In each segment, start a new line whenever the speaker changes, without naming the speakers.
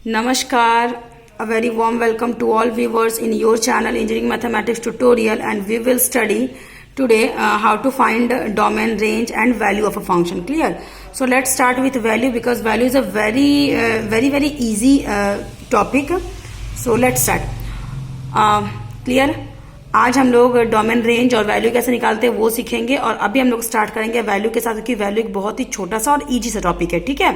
Namaskar, a very warm welcome to all viewers in your channel Engineering Mathematics Tutorial, and we will study today how to find domain, range and value of a function. Clear? So let's start with value because value is a very easy topic. So let's start. Clear? आज हम लोग domain, range और value कैसे निकालते हैं वो सीखेंगे, और अभी हम लोग स्टार्ट करेंगे वैल्यू के साथ, क्योंकि वैल्यू एक बहुत ही छोटा सा और इजी सा टॉपिक है. ठीक है,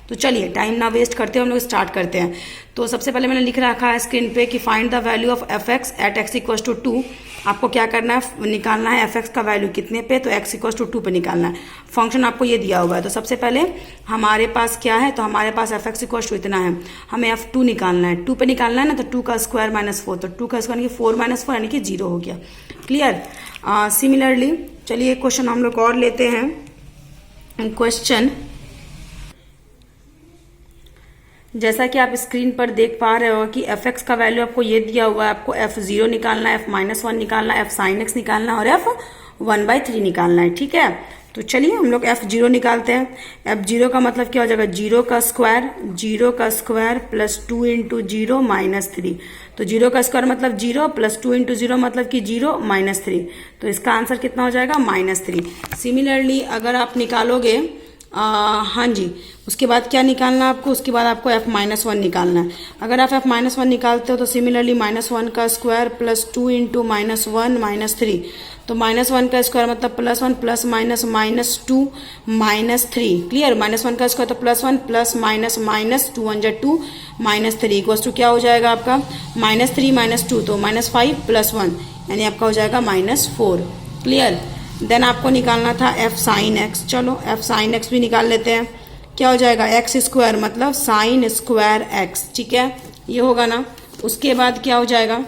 तो चलिए टाइम ना वेस्ट करते हुए हम लोग स्टार्ट करते हैं. तो सबसे पहले मैंने लिख रखा है स्क्रीन पे कि find the value of f x at x equal to 2. आपको क्या करना है, निकालना है एफ एक्स का वैल्यू कितने पे, तो एक्स इक्वल टू 2 पे निकालना है. फंक्शन आपको ये दिया हुआ है. तो सबसे पहले हमारे पास क्या है, तो हमारे पास एफ एक्स इक्वल टू इतना है, हमें F2 निकालना है. 2 पे निकालना है ना, तो 2 का स्क्वायर माइनस 4, तो 2 का स्क्वायर यानी कि 4 माइनस 4 यानी कि 0 हो गया. क्लियर? सिमिलरली चलिए क्वेश्चन हम लोग और लेते हैं. क्वेश्चन जैसा कि आप स्क्रीन पर देख पा रहे हो कि एफ एक्स का वैल्यू आपको ये दिया हुआ है, आपको F0 निकालना है, F-1 निकालना है, F sin x निकालना है और F1/3 निकालना है. ठीक है, तो चलिए हम लोग F0 निकालते हैं. F0 का मतलब क्या हो जाएगा, 0 का स्क्वायर प्लस 2 इंटू 0 माइनस 3. तो 0 का स्क्वायर मतलब 0 प्लस 2 इंटू 0 मतलब कि 0 माइनस 3. तो इसका आंसर कितना हो जाएगा, -3. सिमिलरली अगर आप निकालोगे हाँ जी, उसके बाद क्या निकालना है आपको, उसके बाद आपको F-1 निकालना है. अगर आप F-1 निकालते हो तो सिमिलरली -1 का स्क्वायर प्लस 2 इंटू -1 -3. तो -1 का स्क्वायर मतलब +1 प्लस माइनस -2 -3. क्लियर? -1 का स्क्वायर तो +1 प्लस माइनस -2 1 जा 2 -3 इक्वल्स टू क्या हो जाएगा आपका, -3 -2 तो -5 + 1 यानी आपका हो जाएगा -4. क्लियर? देन आपको निकालना था F sin x. चलो F sin x भी निकाल लेते हैं. क्या हो जाएगा, x स्क्वायर मतलब साइन स्क्वायर x. ठीक है, ये होगा ना. उसके बाद क्या हो जाएगा,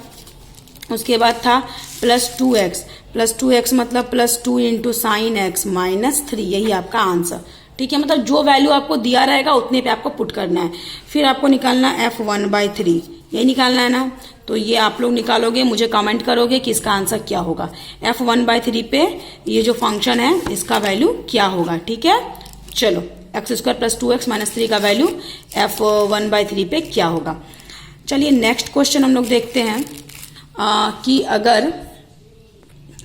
उसके बाद था +2x मतलब +2 इंटू साइन x -3. यही आपका आंसर. ठीक है, मतलब जो वैल्यू आपको दिया रहेगा उतने पे आपको पुट करना है. फिर आपको निकालना है F1/3. यही निकालना है ना. तो ये आप लोग निकालोगे, मुझे कमेंट करोगे कि इसका आंसर क्या होगा. F1/3 पे ये जो फंक्शन है इसका वैल्यू क्या होगा. ठीक है, चलो x square plus 2x minus 3 का वैल्यू F1/3 पे क्या होगा. चलिए नेक्स्ट क्वेश्चन हम लोग देखते हैं कि अगर,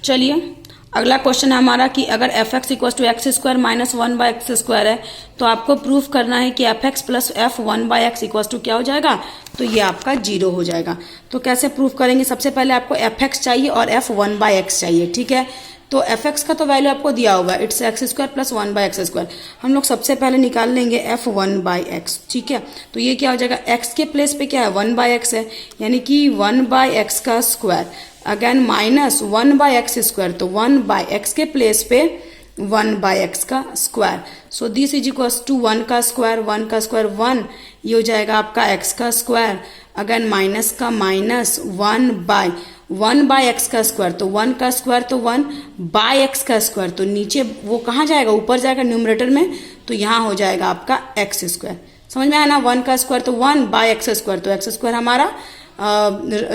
चलिए अगला क्वेश्चन है हमारा कि अगर f x equal to x square minus 1/x square है, तो आपको प्रूफ करना है कि f x plus F1/x equal to क्या हो जाएगा, तो ये आपका 0 हो जाएगा. तो कैसे प्रूफ करेंगे, सबसे पहले आपको एफ एक्स चाहिए और F1/x चाहिए. ठीक है, तो एफ एक्स का तो वैल्यू आपको दिया होगा, it's x square plus 1/x square. हम लोग सबसे पहले निकाल लेंगे F1/x. ठीक है, तो ये क्या हो जाएगा, x के प्लेस पे क्या है 1/x है, यानी कि 1/x का square again minus 1/x square. तो 1/x के प्लेस पे 1/x का square. So this is equals to 1 का स्क्वायर 1. ये हो जाएगा आपका x का स्क्वायर अगेन माइनस का माइनस 1/x का स्क्वायर. तो 1 का स्क्वायर तो 1/x का स्क्वायर. तो नीचे वो कहाँ जाएगा, ऊपर जाएगा न्यूमरेटर में, तो यहाँ हो जाएगा आपका x स्क्वायर. समझ में आया ना. 1 का स्क्वायर तो 1/x स्क्वायर. तो x स्क्वायर हमारा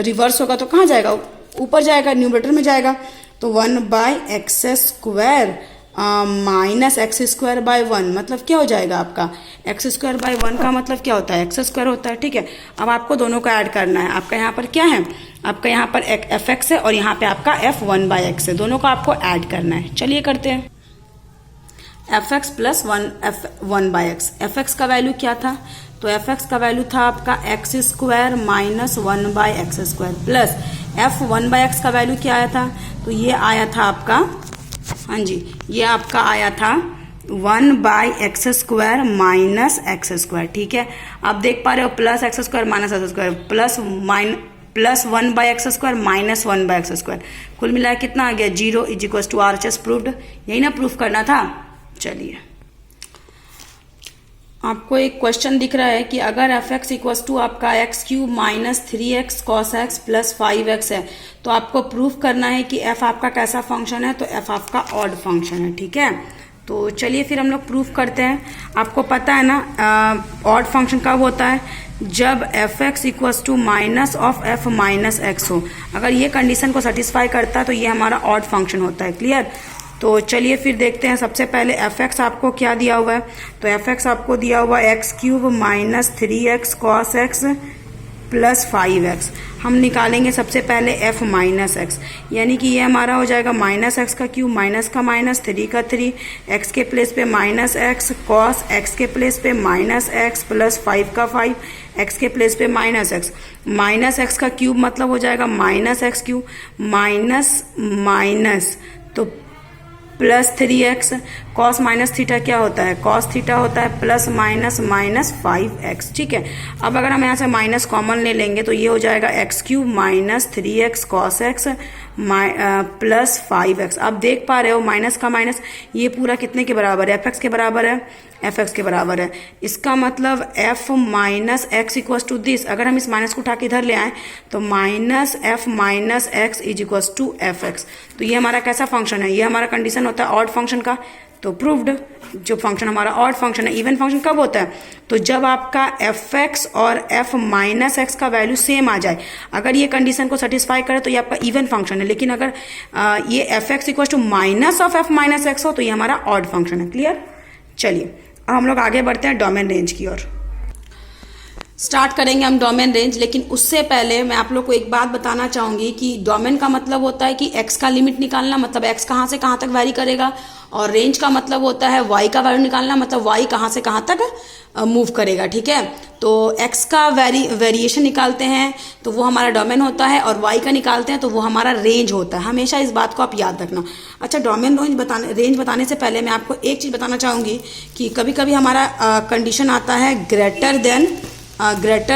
रिवर्स होगा तो कहाँ जाएगा, ऊपर जाएगा, न्यूमरेटर में जाएगा. तो 1/x square minus x square by 1 मतलब क्या हो जाएगा आपका, x स्क्वायर बाय 1 का मतलब क्या होता है, x स्क्वायर होता है. ठीक है, अब आपको दोनों को ऐड करना है. आपका यहाँ पर क्या है, आपका यहाँ पर एफ एक्स है और यहाँ पे आपका F1/x है. दोनों को आपको ऐड करना है. चलिए करते हैं. F x plus 1/x. F x का वैल्यू क्या था, तो एफ एक्स का वैल्यू था आपका x square minus 1/x square plus F1/x का वैल्यू क्या आया था, तो ये आया था आपका, हाँ जी, ये आपका आया था 1/x square minus x square. ठीक है, आप देख पा रहे हो plus x square minus x square plus 1/x square minus 1/x square. कुल मिलाकर कितना आ गया, 0 is equal to RHS proved. यही ना प्रूफ करना था. चलिए आपको एक क्वेश्चन दिख रहा है कि अगर एफ एक्स इक्वल टू आपका x³ minus 3x cos x plus 5x है, तो आपको प्रूफ करना है कि f आपका कैसा फंक्शन है, तो f आपका ऑड फंक्शन है. ठीक है, तो चलिए फिर हम लोग प्रूफ करते हैं. आपको पता है ना ऑड फंक्शन कब होता है, जब f x equal to minus of f minus x हो. अगर ये कंडीशन को सेटिस्फाई करता है तो ये हमारा ऑड फंक्शन होता है. क्लियर? तो चलिए फिर देखते हैं। सबसे पहले एफ एक्स आपको क्या दिया हुआ है, तो एफ एक्स आपको दिया हुआ है x cube minus 3x cos x plus 5x। हम निकालेंगे सबसे पहले एफ माइनस एक्स, यानी कि ये हमारा हो जाएगा माइनस एक्स का क्यूब, माइनस का माइनस, 3 का 3, एक्स के प्लेस पे माइनस एक्स, कॉस एक्स के प्लेस पे माइनस एक्स प्लस 5 का 5, एक्स के प्लेस पे माइनस एक्स। माइनस एक्स का क्यूब मतलब हो जाएगा minus x cube, minus minus तो plus 3x, cos minus theta क्या होता है, कॉस थीटा होता है प्लस माइनस माइनस 5x। ठीक है, अब अगर हम यहाँ से माइनस कॉमन ले लेंगे तो ये हो जाएगा x cube minus 3x cos x plus 5x। आप देख पा रहे हो माइनस का माइनस, ये पूरा कितने के बराबर है, एफ एक्स के बराबर है, एफ एक्स के बराबर है। इसका मतलब f minus x equals to this, अगर हम इस माइनस को उठा के इधर ले आए तो minus f minus x is equals to f x. तो ये हमारा कैसा फंक्शन है, ये हमारा कंडीशन होता है ऑड फंक्शन का, तो प्रूव्ड। जो फंक्शन हमारा ऑड फंक्शन है, इवन फंक्शन कब होता है, तो जब आपका एफ एक्स और एफ माइनस एक्स का वैल्यू सेम आ जाए। अगर ये कंडीशन को सेटिस्फाई करे तो ये आपका इवन फंक्शन है, लेकिन अगर ये f x equal to minus of f minus x हो तो ये हमारा ऑड फंक्शन है। क्लियर। चलिए अब हम लोग आगे बढ़ते हैं डोमेन रेंज की ओर। स्टार्ट करेंगे हम डोमेन रेंज, लेकिन उससे पहले मैं आप लोग को एक बात बताना चाहूंगी कि डोमेन का मतलब होता है कि x का लिमिट निकालना, मतलब x कहाँ से कहाँ तक वैरी करेगा, और रेंज का मतलब होता है y का वैल्यू निकालना, मतलब y कहाँ से कहाँ तक मूव करेगा। ठीक है, तो x का वेरिएशन निकालते हैं तो वो हमारा डोमेन होता है, और y का निकालते हैं तो वो हमारा रेंज होता है। हमेशा इस बात को आप याद रखना। अच्छा, डोमेन रेंज बताने से पहले मैं आपको एक चीज़ बताना चाहूँगी कि कभी कभी हमारा कंडीशन आता है greater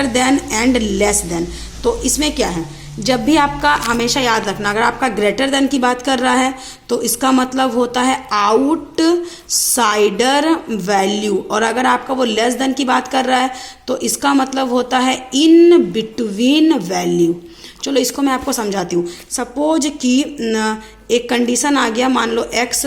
than and less than. तो इसमें क्या है, जब भी आपका, हमेशा याद रखना, अगर आपका ग्रेटर देन की बात कर रहा है तो इसका मतलब होता है आउटसाइडर वैल्यू, और अगर आपका वो लेस देन की बात कर रहा है तो इसका मतलब होता है इन बिटवीन वैल्यू। चलो इसको मैं आपको समझाती हूँ। सपोज कि एक कंडीशन आ गया, मान लो x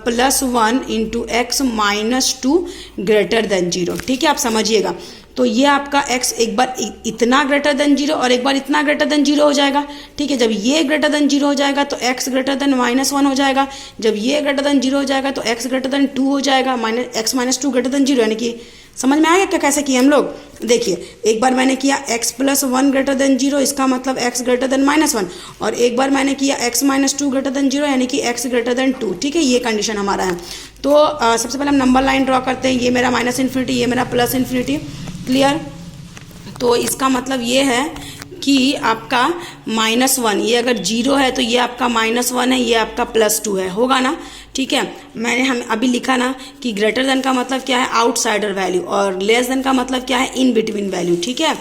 plus 1 into x minus 2 greater than 0। ठीक है, आप समझिएगा। तो ये आपका x एक बार इतना ग्रेटर देन 0 और एक बार इतना ग्रेटर देन 0 हो जाएगा। ठीक है, जब ये ग्रेटर देन 0 हो जाएगा तो x ग्रेटर देन माइनस 1 हो जाएगा। जब ये ग्रेटर देन 0 हो जाएगा तो x ग्रेटर देन 2 हो जाएगा, x माइनस 2 ग्रेटर देन 0। यानी कि समझ में आ गया क्या कैसे किए हम लोग। देखिए, एक बार मैंने किया x प्लस 1 ग्रेटर देन 0, इसका मतलब x ग्रेटर देन माइनस 1, और एक बार मैंने किया x माइनस 2 ग्रेटर देन 0, यानी कि x ग्रेटर देन 2। ठीक है, ये कंडीशन हमारा है। तो सबसे पहले हम नंबर लाइन ड्रॉ करते हैं। ये मेरा माइनस इन्फिनिटी, ये मेरा प्लस इन्फिनिटी। क्लियर। तो इसका मतलब ये है कि आपका -1, ये अगर 0 है तो ये आपका -1 है, ये आपका +2 है, होगा ना। ठीक है, मैंने हम अभी लिखा ना कि ग्रेटर देन का मतलब क्या है, आउटसाइडर वैल्यू, और लेस देन का मतलब क्या है, इन बिटवीन वैल्यू। ठीक है,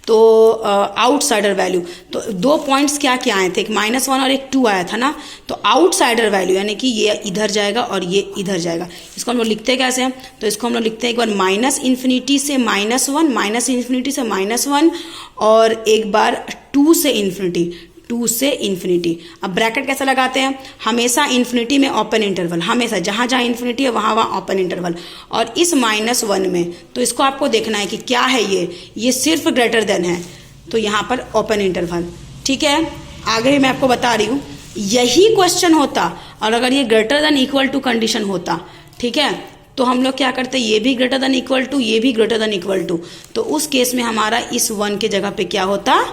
तो आउटसाइडर वैल्यू, तो 2 पॉइंट्स क्या क्या आए थे, एक -1 और एक 2 आया था ना। तो आउटसाइडर वैल्यू यानी कि ये इधर जाएगा और ये इधर जाएगा। इसको हम लोग लिखते कैसे हैं, तो इसको हम लोग लिखते हैं एक बार माइनस इन्फिनिटी से -1, माइनस इन्फिनिटी से -1, और एक बार 2 से इन्फिनिटी, 2 से इन्फिनिटी। अब ब्रैकेट कैसे लगाते हैं, हमेशा इन्फिनिटी में ओपन इंटरवल, हमेशा जहाँ जहाँ इन्फिनिटी है वहाँ वहाँ ओपन इंटरवल। और इस -1 में तो इसको आपको देखना है कि क्या है, ये सिर्फ ग्रेटर देन है, तो यहाँ पर ओपन इंटरवल। ठीक है, आगे मैं आपको बता रही हूँ, यही क्वेश्चन होता और अगर ये greater than equal to condition होता। ठीक है, तो हम लोग क्या करते, ये भी ग्रेटर देन इक्वल टू, ये भी ग्रेटर देन इक्वल टू, तो उस केस में हमारा इस 1 के जगह पे क्या होता,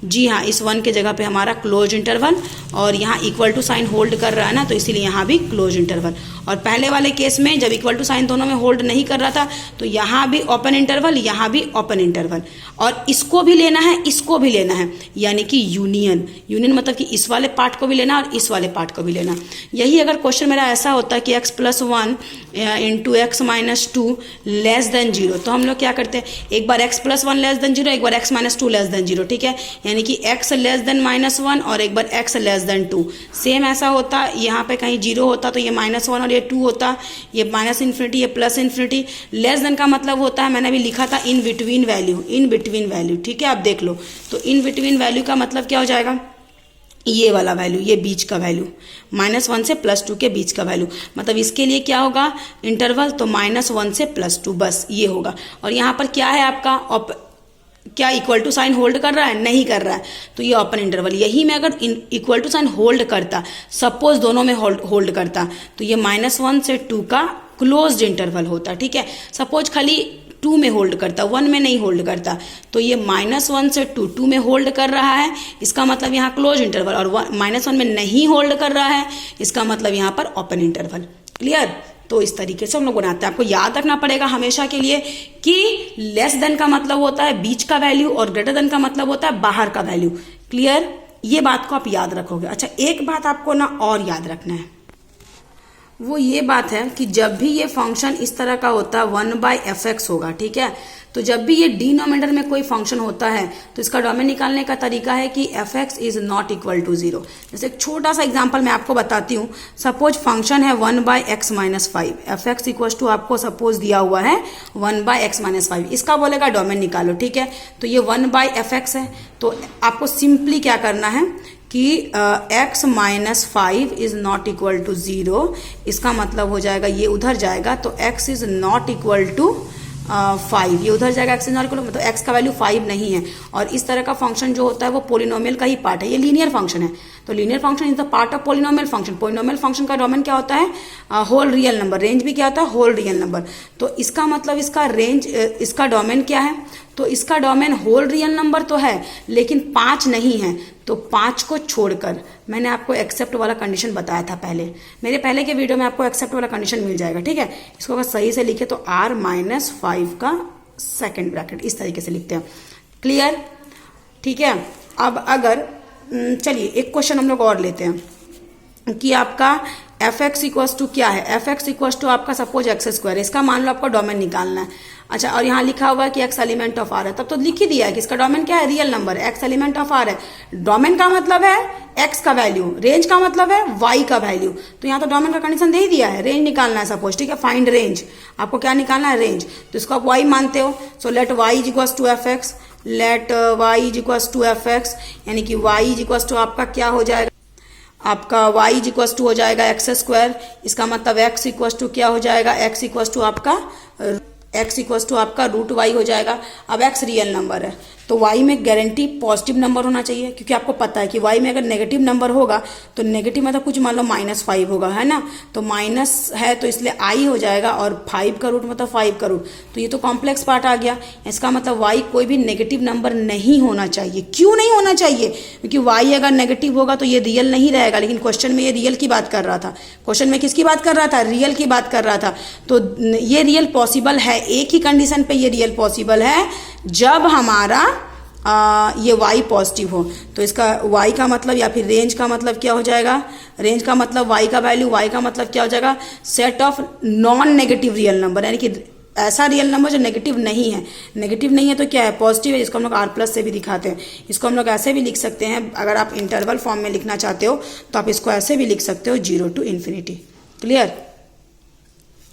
जी हाँ, इस 1 के जगह पे हमारा क्लोज इंटरवल, और यहाँ इक्वल टू साइन होल्ड कर रहा है ना, तो इसीलिए यहाँ भी क्लोज इंटरवल। और पहले वाले केस में जब इक्वल टू साइन दोनों में होल्ड नहीं कर रहा था तो यहाँ भी ओपन इंटरवल, यहाँ भी ओपन इंटरवल, और इसको भी लेना है, इसको भी लेना है, यानी कि यूनियन मतलब कि इस वाले पार्ट को भी लेना और इस वाले पार्ट को भी लेना। यही अगर क्वेश्चन मेरा ऐसा होता कि x plus 1 into x minus 2 less than 0, तो हम लोग क्या करते हैं, एक बार x प्लस 1 लेस देन 0, एक बार x माइनस 2 लेस देन 0। ठीक है, यानी कि x लेस देन -1 और एक बार x लेस देन 2। सेम ऐसा होता, यहाँ पे कहीं 0 होता तो ये -1 और ये 2 होता, ये माइनस इन्फिनिटी, ये प्लस इन्फिनिटी। लेस देन का मतलब होता है, मैंने अभी लिखा था इन बिटवीन वैल्यू। ठीक है, आप देख लो, तो इन बिटवीन वैल्यू का मतलब क्या हो जाएगा, ये वाला वैल्यू, ये बीच का वैल्यू, -1 से +2 के बीच का वैल्यू, मतलब इसके लिए क्या होगा इंटरवल, तो -1 से +2, बस ये होगा। और यहाँ पर क्या है आपका क्या इक्वल टू साइन होल्ड कर रहा है? नहीं कर रहा है, तो ये ओपन इंटरवल। यही मैं अगर इक्वल टू साइन होल्ड करता, सपोज दोनों में होल्ड करता, तो ये -1 से 2 का क्लोज्ड इंटरवल होता, ठीक है। सपोज खाली 2 में होल्ड करता, 1 में नहीं होल्ड करता, तो ये -1 से 2 में होल्ड कर रहा है, इसका मतलब यहाँ क्लोज इंटरवल, और -1 में नहीं होल्ड कर रहा है, इसका मतलब यहाँ पर ओपन इंटरवल। क्लियर? तो इस तरीके से हम लोग बनाते हैं। आपको याद रखना पड़ेगा हमेशा के लिए कि लेस देन का मतलब होता है बीच का वैल्यू और ग्रेटर देन का मतलब होता है बाहर का वैल्यू। क्लियर? ये बात को आप याद रखोगे। अच्छा, एक बात आपको ना और याद रखना है, वो ये बात है कि जब भी ये फंक्शन इस तरह का होता है 1/fx होगा, ठीक है। तो जब भी ये डिनोमिनेटर में कोई फंक्शन होता है तो इसका डोमेन निकालने का तरीका है कि fx is not equal to 0। जैसे एक छोटा सा एग्जांपल मैं आपको बताती हूँ। सपोज फंक्शन है 1/x - 5, fx इक्वल टू आपको सपोज दिया हुआ है 1/x - 5, इसका बोलेगा डोमेन निकालो, ठीक है। तो ये 1/fx है, तो आपको सिंपली क्या करना है कि x - 5 is not equal to 0, इसका मतलब हो जाएगा ये उधर जाएगा, तो x is not equal to 5, ये उधर जाएगा, x इज नॉट इक्वल, मतलब x का वैल्यू 5 नहीं है। और इस तरह का फंक्शन जो होता है वो पोलिनोमियल का ही पार्ट है, ये लीनियर फंक्शन है। तो linear function is the part of polynomial function. Polynomial function का डोमेन क्या होता है? Whole real number. रेंज भी क्या होता है? Whole real number. तो इसका मतलब इसका रेंज, इसका डोमेन क्या है? तो इसका डोमेन होल रियल नंबर तो है लेकिन 5 नहीं है, तो 5 को छोड़कर, मैंने आपको एक्सेप्ट वाला कंडीशन बताया था पहले, मेरे पहले के वीडियो में आपको एक्सेप्ट वाला कंडीशन मिल जाएगा, ठीक है। इसको अगर सही से लिखे तो r - 5 का सेकेंड ब्रैकेट, इस तरीके से लिखते हैं। क्लियर? ठीक है। अब अगर चलिए एक क्वेश्चन हम लोग और लेते हैं कि आपका fx इक्वल्स टू क्या है? fx इक्वल्स टू आपका सपोज x², इसका मान लो आपका डोमेन निकालना है। अच्छा, और यहाँ लिखा हुआ है कि x एलिमेंट ऑफ r है, तब तो लिख ही दिया है कि इसका डोमेन क्या है? रियल नंबर है, x एलिमेंट ऑफ r है। डोमेन का मतलब है x का वैल्यू, रेंज का मतलब है y का वैल्यू। तो यहाँ तो डोमेन का कंडीशन दे ही दिया है, रेंज निकालना है सपोज, ठीक है। फाइंड रेंज, आपको क्या निकालना है? रेंज। तो इसको आप y मानते हो, so let y is equals to fx, let y is equals to fx, यानी कि y इज इक्वल्स टू आपका क्या हो जाएगा? आपका y इज इक्वल्स टू हो जाएगा x², इसका मतलब x इक्वल्स टू क्या हो जाएगा? x इक्वल्स टू आपका √y हो जाएगा। अब x रियल नंबर है तो y में गारंटी पॉजिटिव नंबर होना चाहिए, क्योंकि आपको पता है कि y में अगर नेगेटिव नंबर होगा तो नेगेटिव मतलब कुछ मान लो -5 होगा, है ना। तो माइनस है तो इसलिए i हो जाएगा, और 5 का रूट मतलब 5 का रूट, तो ये तो कॉम्प्लेक्स पार्ट आ गया। इसका मतलब y कोई भी नेगेटिव नंबर नहीं होना चाहिए। क्यों नहीं होना चाहिए? क्योंकि y अगर नेगेटिव होगा तो ये रियल नहीं रहेगा, लेकिन क्वेश्चन में ये रियल की बात कर रहा था। क्वेश्चन में किसकी बात कर रहा था? रियल की बात कर रहा था। तो ये रियल पॉसिबल है, एक ही कंडीशन पे ये रियल पॉसिबल है, जब हमारा ये y पॉजिटिव हो। तो इसका y का मतलब या फिर रेंज का मतलब क्या हो जाएगा? रेंज का मतलब y का वैल्यू, y का मतलब क्या हो जाएगा? Set of non negative real number, यानी कि ऐसा रियल नंबर जो नेगेटिव नहीं है। नेगेटिव नहीं है तो क्या है? पॉजिटिव है, जिसको हम लोग r+ से भी दिखाते हैं। इसको हम लोग ऐसे भी लिख सकते हैं, अगर आप इंटरवल फॉर्म में लिखना चाहते हो तो आप इसको ऐसे भी लिख सकते हो, 0 to ∞। क्लियर?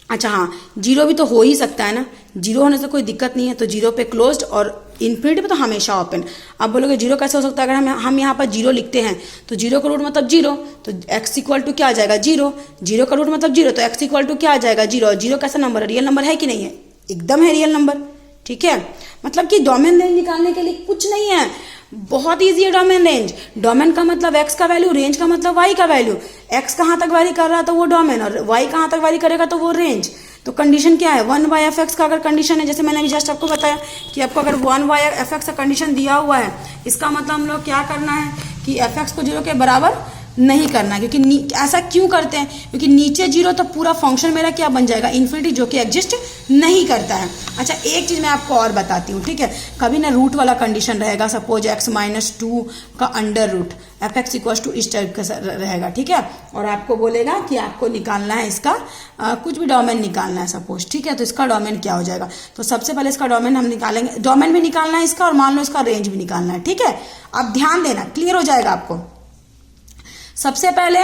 अच्छा हाँ, 0 भी तो हो ही सकता है ना, 0 होने से कोई दिक्कत नहीं है। तो 0 पे क्लोज्ड और इन्फिनिटी पे तो हमेशा ओपन। अब बोलोगे 0 कैसे हो सकता है? अगर हम यहाँ पर 0 लिखते हैं तो 0 का रूट मतलब 0, तो x इक्वल टू क्या आ जाएगा? 0। 0 का रूट मतलब 0, तो x इक्वल टू क्या आ जाएगा? 0। 0 कैसा नंबर है? रियल नंबर है कि नहीं है? एकदम है रियल नंबर, ठीक है। मतलब कि डोमेन रेंज निकालने के लिए कुछ नहीं है, बहुत इजी है डोमेन रेंज। डोमेन का मतलब x का वैल्यू, रेंज का मतलब y का वैल्यू। x कहाँ तक वैरी कर रहा है तो वो डोमेन, और y कहाँ तक वैरी करेगा तो वो रेंज। तो कंडीशन क्या है? 1/fx का अगर कंडीशन है, जैसे मैंने अभी जस्ट आपको बताया कि आपको अगर 1/fx का कंडीशन दिया हुआ है, इसका मतलब हम लोग क्या करना है कि fx को 0 के बराबर नहीं करना, क्योंकि ऐसा क्यों करते हैं? क्योंकि नीचे 0 तो पूरा फंक्शन मेरा क्या बन जाएगा? इन्फिनिटी, जो कि एग्जिस्ट नहीं करता है। अच्छा, एक चीज मैं आपको और बताती हूँ, ठीक है। कभी ना रूट वाला कंडीशन रहेगा, सपोज x - 2 का under root, fx equal to इस टाइप का रहेगा, ठीक है। और आपको बोलेगा कि आपको निकालना है इसका कुछ भी डोमेन निकालना है सपोज, ठीक है। तो इसका डोमेन क्या हो जाएगा? तो सबसे पहले इसका डोमेन हम निकालेंगे, डोमेन भी निकालना है इसका, और मान लो इसका रेंज भी निकालना है, ठीक है। अब ध्यान देना, क्लियर हो जाएगा आपको। सबसे पहले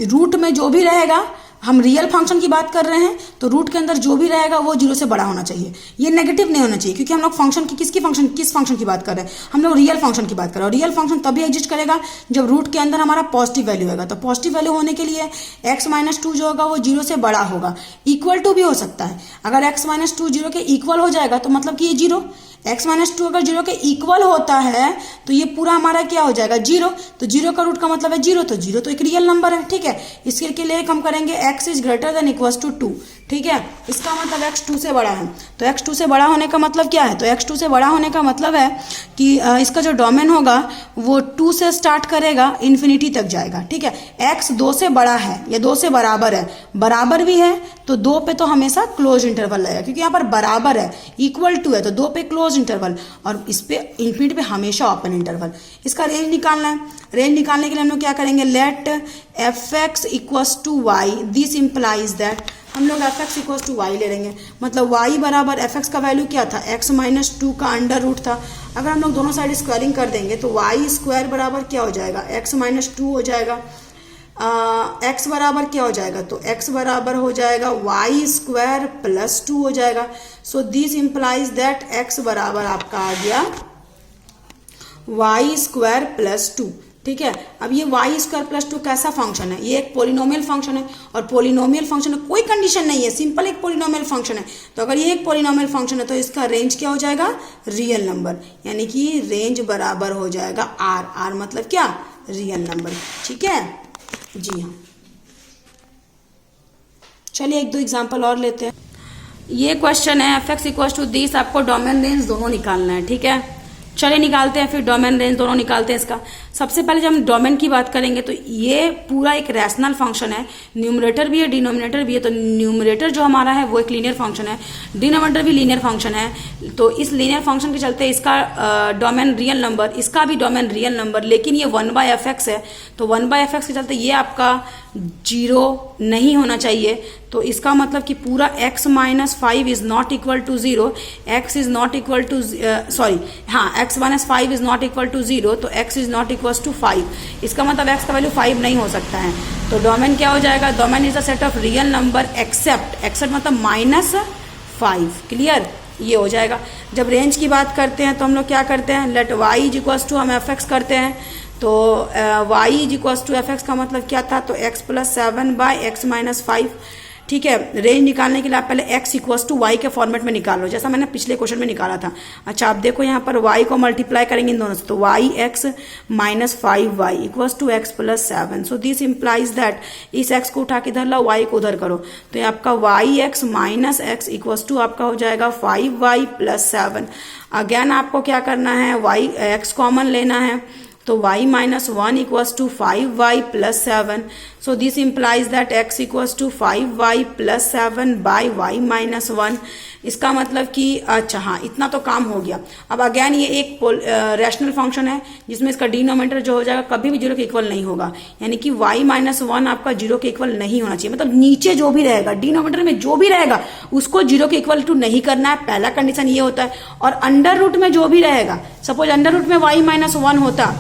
रूट में जो भी रहेगा, हम रियल फंक्शन की बात कर रहे हैं तो रूट के अंदर जो भी रहेगा वो 0 से बड़ा होना चाहिए, ये नेगेटिव नहीं होना चाहिए, क्योंकि हम लोग फंक्शन की किस फंक्शन की बात कर रहे हैं? हम लोग रियल फंक्शन की बात कर रहे हैं। और रियल फंक्शन तभी एग्जिस्ट करेगा जब रूट के अंदर हमारा पॉजिटिव वैल्यू होगा। तो पॉजिटिव वैल्यू होने के लिए x - 2 जो होगा वो 0 से बड़ा होगा, इक्वल टू भी हो सकता है। अगर x - 2 0 के इक्वल हो जाएगा तो मतलब कि ये 0, x माइनस टू अगर जीरो के इक्वल होता है तो ये पूरा हमारा क्या हो जाएगा, जीरो। तो जीरो का रूट का मतलब है जीरो, तो जीरो तो एक रियल नंबर है, ठीक है। इसके लिए हम करेंगे x is greater than equal to two, ठीक है। इसका मतलब x 2 से बड़ा है, तो x 2 से बड़ा होने का मतलब क्या है, तो x 2 से बड़ा होने का मतलब है कि इसका जो डोमेन होगा वो 2 से स्टार्ट करेगा, इन्फिनिटी तक जाएगा, ठीक है। x 2 से बड़ा है या 2 से बराबर है, बराबर भी है तो 2 पे तो हमेशा क्लोज इंटरवल लगेगा, क्योंकि यहाँ पर बराबर है, इक्वल टू है तो 2 पे क्लोज इंटरवल और इस पे इन्फिनिटी पे हमेशा ओपन इंटरवल। इसका रेंज निकालना है, रेंज निकालने के लिए हम लोग क्या करेंगे, let fx equals to y, this implies that, हम लोग fx इक्वल्स टू वाई ले लेंगे, मतलब y बराबर fx का वैल्यू क्या था, x माइनस टू का अंडर रूट था। अगर हम लोग दोनों साइड स्क्वायरिंग कर देंगे तो y स्क्वायर बराबर क्या हो जाएगा, x माइनस टू हो जाएगा, x बराबर क्या हो जाएगा, तो x बराबर हो जाएगा y स्क्वायर प्लस टू हो जाएगा। सो दिस इम्प्लाइज दैट x बराबर आपका आ गया y स्क्वायर प्लस टू, ठीक है। अब ये y स्क्वायर प्लस टू कैसा फंक्शन है, ये एक पोलिनोमियल फंक्शन है और पोलिनोमियल फंक्शन में कोई कंडीशन नहीं है, सिंपल एक पोलिनोमियल फंक्शन है। तो अगर ये एक पोलिनोमियल फंक्शन है तो इसका रेंज क्या हो जाएगा, रियल नंबर, यानी कि रेंज बराबर हो जाएगा r मतलब क्या, रियल नंबर, ठीक है जी हाँ। चलिए एक दो एग्जांपल और लेते हैं। ये क्वेश्चन है fx इक्वल टू दिस, आपको डोमेन रेंज दोनों निकालना है, ठीक है। चलिए निकालते हैं, फिर डोमेन रेंज दोनों निकालते हैं। इसका सबसे पहले जब हम डोमेन की बात करेंगे तो ये पूरा एक रैशनल फंक्शन है, न्यूमरेटर भी है डिनोमिनेटर भी है। तो न्यूमरेटर जो हमारा है वो एक लीनियर फंक्शन है, डिनोमिनेटर भी लीनियर फंक्शन है। तो इस लीनियर फंक्शन के चलते इसका डोमेन रियल नंबर, इसका भी डोमेन रियल नंबर, लेकिन ये 1/fx है, तो 1/fx के चलते ये आपका जीरो नहीं होना चाहिए। तो इसका मतलब कि पूरा x minus 5 is not equal to zero, x is not equal to x minus 5 is not equal to zero, तो x is not equal to 5। इसका मतलब x का वैल्यू 5 नहीं हो सकता है। तो डोमेन क्या हो जाएगा, domain is a set of real number except मतलब -5, क्लियर, ये हो जाएगा। जब रेंज की बात करते हैं तो हम लोग क्या करते हैं, let y is equal to हम fx करते हैं, तो y is equal to fx का मतलब क्या था, तो x प्लस 7/x माइनस 5, ठीक है। रेंज निकालने के लिए आप पहले x इक्वल्स टू वाई के फॉर्मेट में निकाल लो, जैसा मैंने पिछले क्वेश्चन में निकाला था। अच्छा आप देखो यहाँ पर y को मल्टीप्लाई करेंगे इन दोनों से, तो y(x minus 5y equals to x plus 7। So this implies that इस x को उठा के इधर लाओ, y को उधर करो, तो ये आपका y(x minus x equals to आपका हो जाएगा 5y प्लस 7। अगेन आपको क्या करना है, x कॉमन लेना है, तो y minus 1 equals to 5y plus 7। So this implies that x equals to 5y plus 7 by y minus 1। इसका मतलब कि अच्छा हाँ, इतना तो काम हो गया। अब अगेन ये एक रैशनल फंक्शन है जिसमें इसका डिनोमिनेटर जो हो जाएगा कभी भी जीरो के इक्वल नहीं होगा, यानी कि y माइनस 1 आपका जीरो के इक्वल नहीं होना चाहिए। मतलब नीचे जो भी रहेगा डिनोमिनेटर में जो भी रहेगा उसको जीरो के इक्वल टू नहीं करना है, पहला कंडीशन ये होता है। और अंडर रूट में जो भी रहेगा, सपोज अंडर रूट में y माइनस 1 होता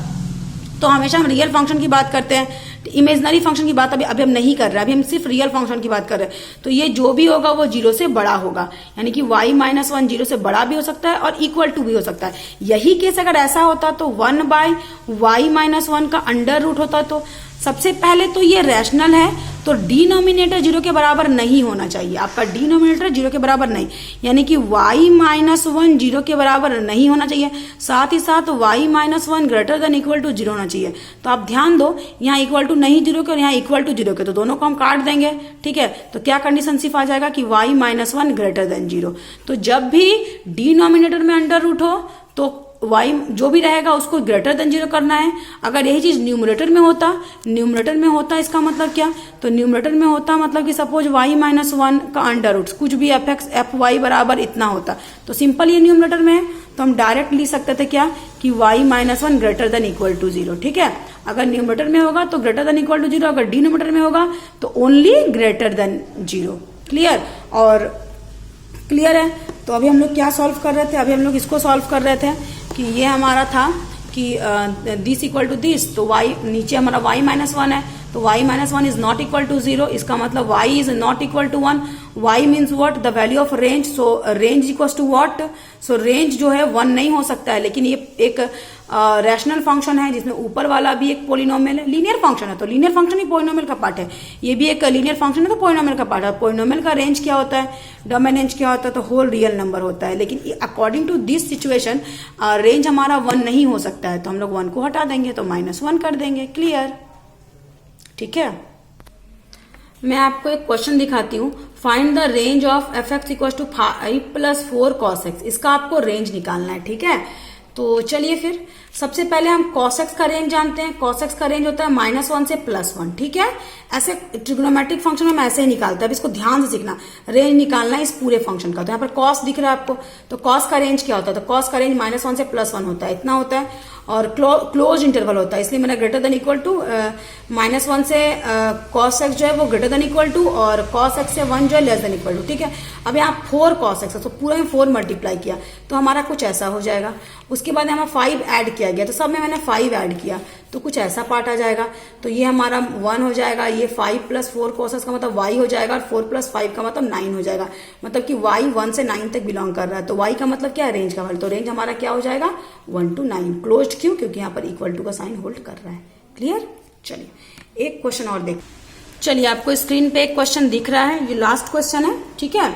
तो हमेशा हम रियल फंक्शन की बात करते हैं, इमेजनरी फंक्शन की बात अभी हम नहीं कर रहे हैं, अभी हम सिर्फ रियल फंक्शन की बात कर रहे हैं। तो ये जो भी होगा वो जीरो से बड़ा होगा, यानी कि y माइनस 1 जीरो से बड़ा भी हो सकता है और इक्वल टू भी हो सकता है। यही केस अगर ऐसा होता तो 1/y माइनस 1 का अंडर रूट होता। तो सबसे पहले तो ये रैशनल है, तो डिनोमिनेटर जीरो के बराबर नहीं होना चाहिए, आपका डिनोमिनेटर जीरो के बराबर नहीं, यानी कि y माइनस 1 जीरो के बराबर नहीं होना चाहिए। साथ ही साथ y minus 1 greater than equal to zero होना चाहिए। तो आप ध्यान दो, यहाँ इक्वल टू नहीं जीरो के और यहाँ इक्वल टू जीरो के, तो दोनों को हम काट देंगे, ठीक है। तो क्या कंडीशन सिर्फ आ जाएगा कि y minus 1 greater than zero. तो जब भी डिनोमिनेटर में अंडर रूट हो तो y जो भी रहेगा उसको ग्रेटर देन जीरो करना है। अगर यही चीज न्यूमरेटर में होता इसका मतलब क्या, तो न्यूमरेटर में होता मतलब कि सपोज y माइनस 1 का अंडर रूट कुछ भी fy बराबर इतना होता, तो सिंपल ये न्यूमरेटर में है तो हम डायरेक्ट लिख सकते थे क्या कि y minus 1 greater than equal to zero, ठीक है। अगर न्यूमरेटर में होगा तो greater than equal to zero, अगर डिनोमिनेटर में होगा तो only greater than zero. Clear और क्लियर है। तो अभी हम लोग क्या सॉल्व कर रहे थे, अभी हम लोग इसको सॉल्व कर रहे थे कि ये हमारा था कि दिस इक्वल टू दिस, तो y नीचे हमारा y माइनस 1 है तो y minus one is not equal to 0, इसका मतलब y is not equal to 1. y means what, the value of range. So range equal to what, so range जो है 1 नहीं हो सकता है, लेकिन ये एक रैशनल फंक्शन है जिसमें ऊपर वाला भी एक पोलिनोमियल है. लीनियर फंक्शन है तो लीनियर फंक्शन ही पोलिनोमियल का पार्ट है, ये भी एक लीनियर फंक्शन है तो पोलिनोमियल का पार्ट है. पोलिनोमियल का रेंज क्या होता है, डोमेन रेंज क्या होता है, तो होल रियल नंबर होता है. लेकिन according to this situation range हमारा 1 नहीं हो सकता है, तो हम लोग 1 को हटा देंगे तो -1 कर देंगे. क्लियर, ठीक है. मैं आपको एक क्वेश्चन दिखाती हूँ. Find the range of f x equal to 5 + 4 cos x. इसका आपको रेंज निकालना है, ठीक है. तो चलिए फिर सबसे पहले हम cos x का रेंज जानते हैं. cos x का रेंज होता है -1 से +1, ठीक है. ऐसे ट्रिग्नोमेट्रिक फंक्शन में ऐसे ही निकालता है. अब इसको ध्यान से सीखना, रेंज निकालना है इस पूरे फंक्शन का. तो यहाँ पर cos दिख रहा है आपको, तो cos का रेंज क्या होता है, तो cos का रेंज -1 से +1 होता है, इतना होता है. और क्लोज इंटरवल होता है, इसलिए मैंने ग्रेटर देन इक्वल टू -1 से cos x जो है वो ग्रेटर देन इक्वल टू, और cos x से 1 जो है लेस देन इक्वल टू, ठीक है. अब यहाँ 4 cos x है, तो पूरा में 4 मल्टीप्लाई किया तो हमारा कुछ ऐसा हो जाएगा. उसके बाद हमें 5 ऐड किया गया, तो सब में मैंने 5 ऐड किया तो कुछ ऐसा पार्ट आ जाएगा. तो ये हमारा 1 हो जाएगा, ये 5 + 4 cos x का मतलब y हो जाएगा, और 4 + 5 का मतलब 9 हो जाएगा. मतलब कि y 1 से 9 तक बिलोंग कर रहा है. तो y का मतलब क्या है, रेंज का वैल्यू. तो रेंज हमारा क्या हो जाएगा, 1 to 9. क्लोज्ड क्यों, क्योंकि यहाँ पर इक्वल टू का साइन होल्ड कर रहा है. क्लियर. चलिए एक क्वेश्चन और देख. चलिए आपको स्क्रीन पे एक क्वेश्चन दिख रहा है, ये लास्ट क्वेश्चन है, ठीक है.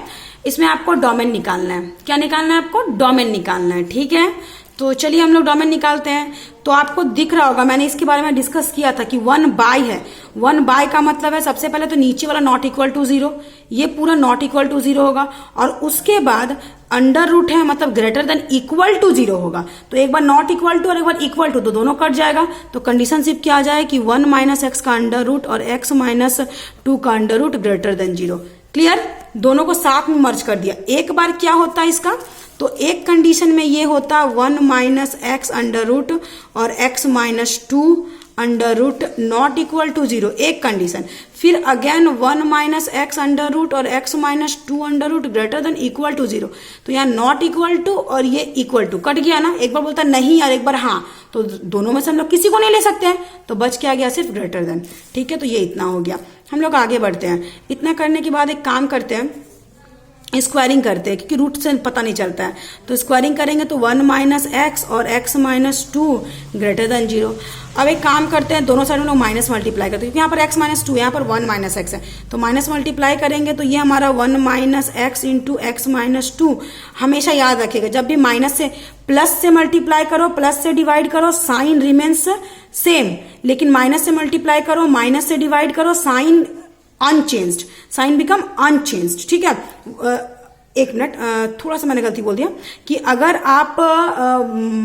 इसमें आपको डोमेन निकालना है. क्या निकालना है आपको, डोमेन निकालना है, ठीक है. तो चलिए हम लोग डोमेन निकालते हैं. तो आपको दिख रहा होगा, मैंने इसके बारे में डिस्कस किया था कि 1/, है 1/, का मतलब है सबसे पहले तो नीचे वाला नॉट इक्वल टू 0, ये पूरा नॉट इक्वल टू 0 होगा. और उसके बाद अंडर रूट है, मतलब ग्रेटर देन इक्वल टू 0 होगा. तो एक बार नॉट इक्वल टू और एक बार इक्वल टू, तो दोनों कट जाएगा. तो कंडीशन सिर्फ क्या आ जाए कि 1 - x का अंडर रूट और x - 2 का under root greater than 0. Clear, दोनों को साथ में मर्ज कर दिया. एक बार क्या होता है इसका, तो एक कंडीशन में ये होता 1 - x अंडर रूट और x - 2 under root not equal to 0, एक कंडीशन. फिर अगेन 1 - x अंडर रूट और x - 2 under root greater than equal to 0. तो यहाँ नॉट इक्वल टू और ये इक्वल टू कट गया ना. एक बार बोलता नहीं और एक बार हाँ, तो दोनों में से हम लोग किसी को नहीं ले सकते हैं, तो बच क्या गया, सिर्फ ग्रेटर देन. ठीक है, तो ये इतना हो गया. हम लोग आगे बढ़ते हैं. इतना करने के बाद एक काम करते हैं, स्क्वायरिंग करते हैं, क्योंकि रूट से पता नहीं चलता है. तो स्क्वायरिंग करेंगे तो 1 - x और x - 2 ग्रेटर देन 0. अब एक काम करते हैं, दोनों साइड में लोग माइनस मल्टीप्लाई करते हैं, क्योंकि यहाँ पर x - 2 यहाँ पर 1 - x है, तो माइनस मल्टीप्लाई करेंगे तो ये हमारा 1 - x इंटू x - 2. हमेशा याद रखिएगा, जब भी माइनस से प्लस से मल्टीप्लाई करो, प्लस से डिवाइड करो, साइन रिमेन्स सेम. लेकिन माइनस से मल्टीप्लाई करो, माइनस से डिवाइड करो, sign unchanged, sign become unchanged. ठीक है, एक मिनट, थोड़ा सा मैंने गलती बोल दिया कि अगर आप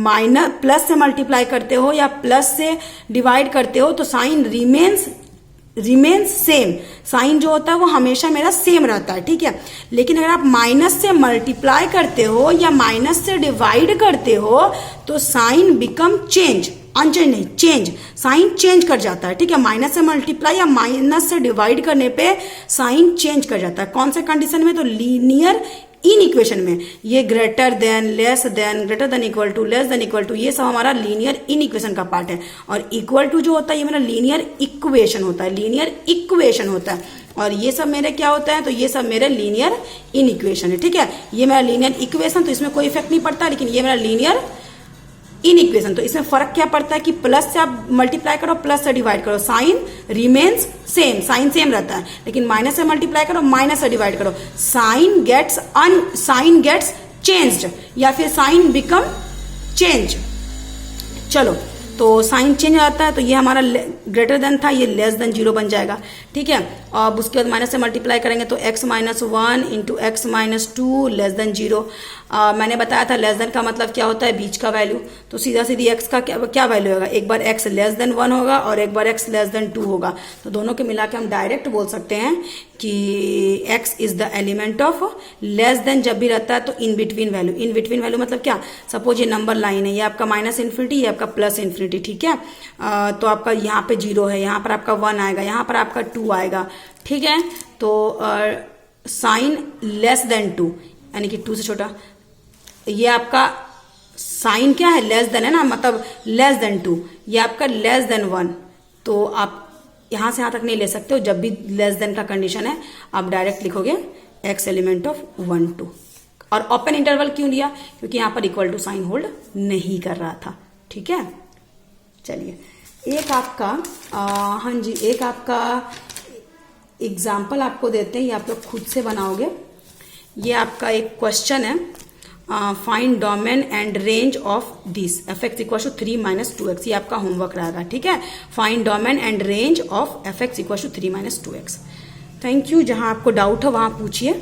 माइनस प्लस से मल्टीप्लाई करते हो या प्लस से डिवाइड करते हो तो साइन रिमेन्स सेम. साइन जो होता है वो हमेशा मेरा सेम रहता है. ठीक है, लेकिन अगर आप माइनस से मल्टीप्लाई करते हो या माइनस से डिवाइड करते हो तो साइन बिकम चेंज, अनचेंज नहीं, चेंज, साइन चेंज कर जाता है. ठीक है, माइनस से मल्टीप्लाई या माइनस से डिवाइड करने पे साइन चेंज कर जाता है. कौन से कंडीशन में, तो लीनियर इन इक्वेशन में. ये greater than, less than, greater than equal to, less than equal to, ये सब हमारा लीनियर इन इक्वेशन का पार्ट है. और इक्वल टू जो होता है ये मेरा लीनियर इक्वेशन होता है, लीनियर इक्वेशन होता है. और ये सब मेरे क्या होता है, तो ये सब मेरे लीनियर इन इक्वेशन है. ठीक है, ये मेरा लीनियर इक्वेशन, तो इसमें कोई इफेक्ट नहीं पड़ता, लेकिन ये मेरा लीनियर इन इक्वेशन. तो इसमें फर्क क्या पड़ता है कि प्लस से आप मल्टीप्लाई करो, प्लस से डिवाइड करो, sign remains same, sign same रहता है. लेकिन माइनस से मल्टीप्लाई करो, माइनस से डिवाइड करो, साइन गेट्स चेंज्ड, या फिर साइन बिकम चेंज. चलो, तो साइन चेंज आता है, तो ये हमारा ग्रेटर देन था, ये लेस देन 0 बन जाएगा. ठीक है, अब उसके बाद माइनस से मल्टीप्लाई करेंगे तो x - 1 into x - 2 less than 0. मैंने बताया था लेस देन का मतलब क्या होता है, बीच का वैल्यू. तो सीधा सीधी x का क्या वैल्यू होगा, एक बार x लेस देन 1 होगा और एक बार x लेस देन 2 होगा. तो दोनों के मिला के हम डायरेक्ट बोल सकते हैं कि x is the element of less than. जब भी रहता है तो in between value. In between value मतलब क्या, सपोज ये नंबर लाइन है, ये आपका -∞, ये आपका +∞. ठीक है, तो आपका यहाँ पे 0 है, यहाँ पर आपका 1 आएगा, यहाँ पर आपका 2 आएगा. ठीक है, तो साइन लेस देन 2 यानी कि 2 से छोटा, ये आपका साइन क्या है, लेस देन है ना, मतलब लेस देन 2, ये आपका लेस देन 1. तो आप यहाँ से यहाँ तक नहीं ले सकते हो, जब भी लेस देन का कंडीशन है आप डायरेक्ट लिखोगे x एलिमेंट ऑफ 1 2। और ओपन इंटरवल क्यों लिया, क्योंकि यहाँ पर इक्वल टू साइन होल्ड नहीं कर रहा था। ठीक है, चलिए एक आपका हाँ जी, एक आपका एग्जाम्पल आपको देते हैं, ये आप लोग खुद से बनाओगे। ये आपका एक क्वेश्चन है, find domain and range of this f(x equal to 3 minus 2x, ये आपका होमवर्क रहेगा। ठीक है, find domain and range of f(x equal to 3 minus 2x। Thank you, जहां आपको डाउट हो वहां पूछिए।